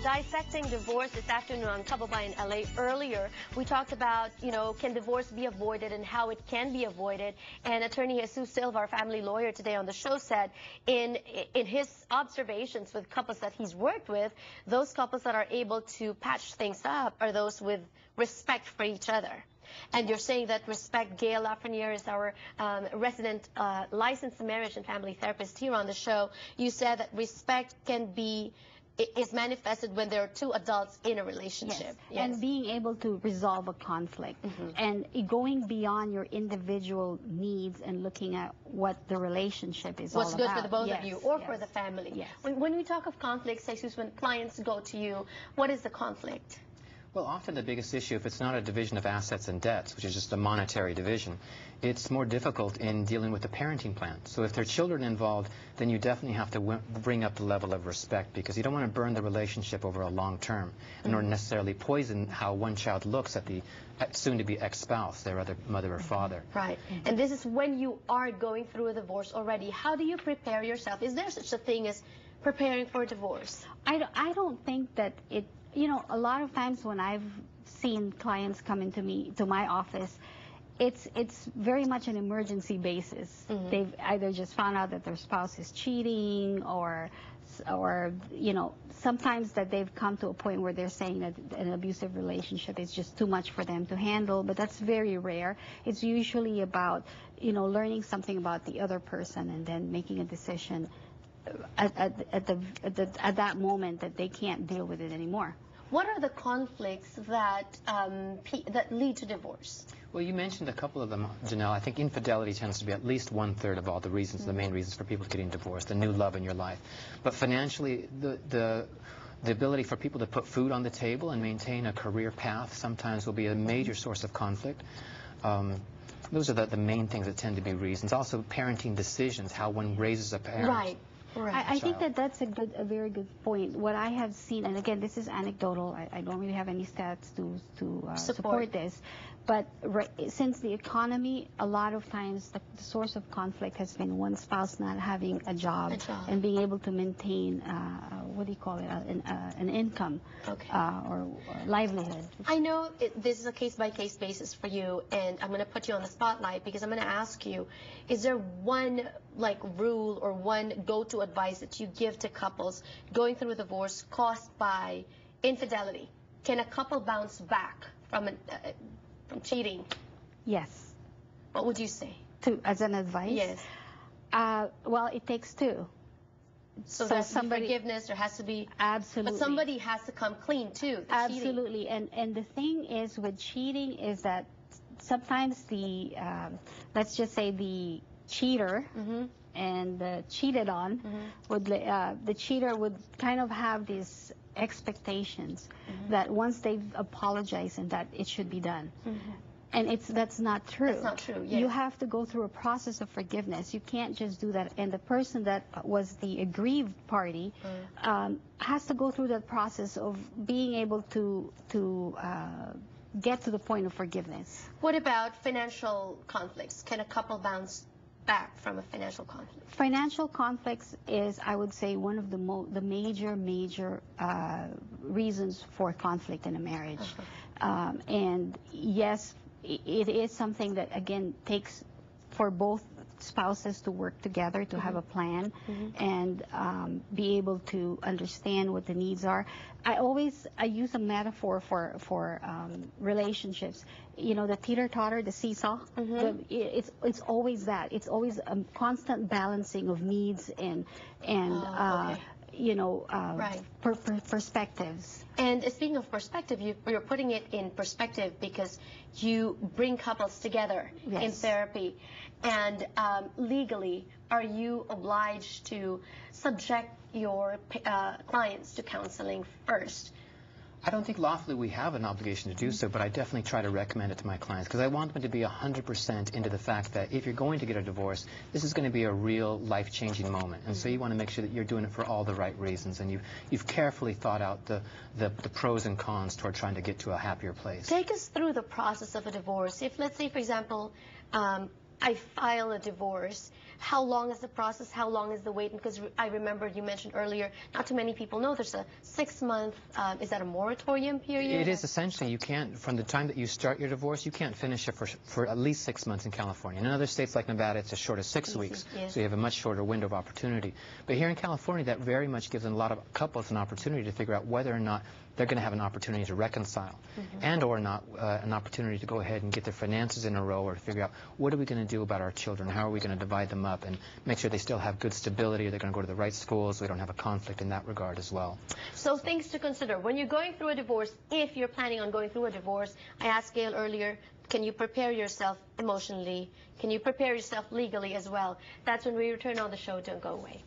dissecting divorce this afternoon on Kababayan LA. Earlier, we talked about, can divorce be avoided and how it can be avoided. And attorney Jesus Silva, our family lawyer today on the show, said in his observations with couples that he's worked with, those couples that are able to patch things up are those with respect for each other. And you're saying that respect. Gail Lafreniere is our resident licensed marriage and family therapist here on the show. You said that respect is manifested when there are two adults in a relationship. Yes. Yes. And being able to resolve a conflict and going beyond your individual needs and looking at what the relationship is What's all good about. for the both of you or for the family. Yes. When we talk of conflicts, Jesus, when clients go to you, what is the conflict? Well, often the biggest issue, if it's not a division of assets and debts, which is just a monetary division, it's more difficult in dealing with the parenting plan. So if there are children involved, then you definitely have to bring up the level of respect, because you don't want to burn the relationship over a long term, and or necessarily poison how one child looks at the soon-to-be ex-spouse, their other mother or father. Right. And this is when you are going through a divorce already. How do you prepare yourself? Is there such a thing as preparing for a divorce? I don't think that it, a lot of times when I've seen clients come into my office, it's very much an emergency basis. They've either just found out that their spouse is cheating, or sometimes that they've come to a point where they're saying that an abusive relationship is just too much for them to handle, but that's very rare. It's usually about, learning something about the other person and then making a decision at that moment that they can't deal with it anymore. What are the conflicts that lead to divorce? Well, you mentioned a couple of them, Janelle. I think infidelity tends to be at least 1/3 of all the reasons, the main reasons for people getting divorced, the new love in your life. But financially, the ability for people to put food on the table and maintain a career path sometimes will be a major source of conflict. Those are the main things that tend to be reasons. Also, parenting decisions, how one raises a parent. Right. I think that's a very good point. What I have seen, and again, this is anecdotal, I don't really have any stats to support this, but since the economy, a lot of times the source of conflict has been one spouse not having a job and being able to maintain, what do you call it, an income or livelihood. I know this is a case-by-case basis for you, and I'm going to put you on the spotlight because I'm going to ask you, is there one rule or one go-to advice that you give to couples going through a divorce caused by infidelity? Can a couple bounce back from cheating? Yes. What would you say? As an advice? Yes. Well, it takes two. So there's forgiveness, there has to be... Absolutely. But somebody has to come clean too. Absolutely. And the thing is with cheating is that sometimes let's just say the cheater and the cheated on the cheater would kind of have these expectations that once they've apologized and that it should be done. And that's not true. That's not true, yes. You have to go through a process of forgiveness. You can't just do that. And the person that was the aggrieved party has to go through that process of being able to get to the point of forgiveness. What about financial conflicts? Can a couple bounce back from a financial conflict? Financial conflicts is, I would say, one of the major reasons for conflict in a marriage. And yes, it is something that, again, takes for both spouses to work together to have a plan and be able to understand what the needs are. I use a metaphor for relationships. The teeter-totter, the seesaw. It's always that. It's always a constant balancing of needs and perspectives. And speaking of perspective, you're putting it in perspective because you bring couples together in therapy. And legally, are you obliged to subject your clients to counseling first? I don't think lawfully we have an obligation to do so, but I definitely try to recommend it to my clients because I want them to be 100% into the fact that if you're going to get a divorce, this is going to be a real life-changing moment. And so you want to make sure that you're doing it for all the right reasons and you've carefully thought out the pros and cons toward trying to get to a happier place. Take us through the process of a divorce. If, let's say, for example, I file a divorce, how long is the process? How long is the wait? Because I remember you mentioned earlier, not too many people know there's a 6-month, is that a moratorium period? It is essentially, you can't, from the time that you start your divorce, you can't finish it for at least 6 months in California. In other states like Nevada, it's as short as 6 weeks, yes. so you have a much shorter window of opportunity. But here in California, that very much gives a lot of couples an opportunity to figure out whether or not they're going to have an opportunity to reconcile, and or not an opportunity to go ahead and get their finances in a row, or to figure out what are we going to do about our children, how are we going to divide them up, and make sure they still have good stability, they're going to go to the right schools, so we don't have a conflict in that regard as well. So things to consider. When you're going through a divorce, if you're planning on going through a divorce, I asked Gail earlier, can you prepare yourself emotionally? Can you prepare yourself legally as well? That's when we return on the show. Don't go away.